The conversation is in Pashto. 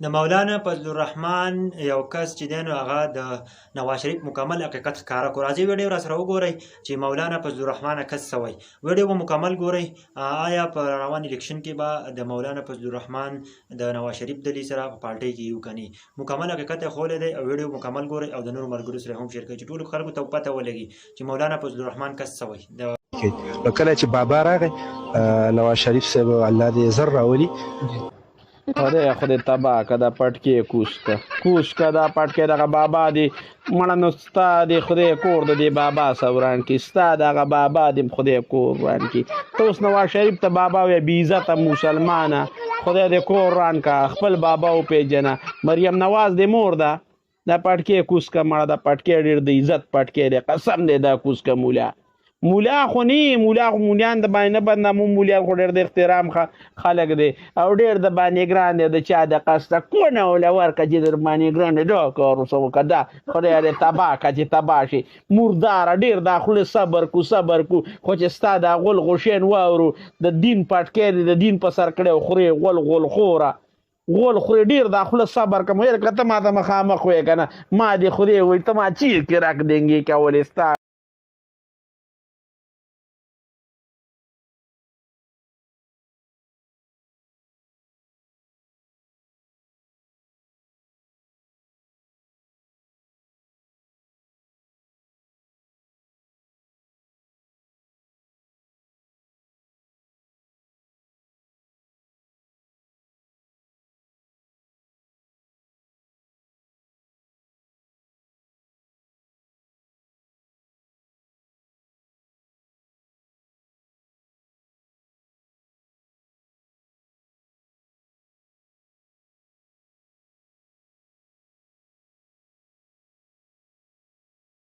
د مولانا فضل الرحمن یو کس چې دی نو هغه د نواز شریف مکمل حقیقت ښکاره کړو. راځئ ویډیو راسره وګورئ چې مولانا فضل الرحمن کس څه وایي. ویډیو به مکمل ګورئ. آیا په روان الیکشن کې به د مولانا فضل الرحمن د نواز شریف دلې سره په پارټۍ کې یو کني. مکمل حقیقت یې ښوولی دی او ویډیو مکمل ګورئ او د نورو ملګرو سره هم شیر کړئ چې ټولو خلکو ته پته ولګي چې مولانا فضل الرحمن کس څه وایي. نو کله چې بابا راغی نواز شریف صاحب الله دې زر راولي خدای تبا که دا پټکې کوس که دا پټکې دغه بابا دی مړه نو ستا د خدای کور د دې بابا سوران کې ستا دغه بابا د خدای کور وران کې ته اوس نواز شریف ته بابا وې بې عزته مسلمانه خدای دې کور ران کا خپل بابا وپېژنه مریم نواز دې مور ده دا پټکې کوس که مړه دا پټکې ډېر د عزت پټکې دی قسم دی دا کوس که مولا خو نه مولیان د باندې نه بدنامو مولیان خو ډېر د احترام خلک دی او ډېر د باندې ګران دی د چا د قصده کونه وله ورکړه چې در باندې ګران دی دا کار ورسه وکړه دا خدای دې تباه کړه چې تباه شي مرداره ډېر دا خوله صبر کو خو چې ستا دا غول غوشین واورو د دین پټکی دی د دین په سر کړی خورې غول خوره غول خورې ډېر دا خوله صبر کوم که ته ما ته مخامخ وې که نه ما دې خدای وایي ته ما چیر کې رک دینګې کولې ستا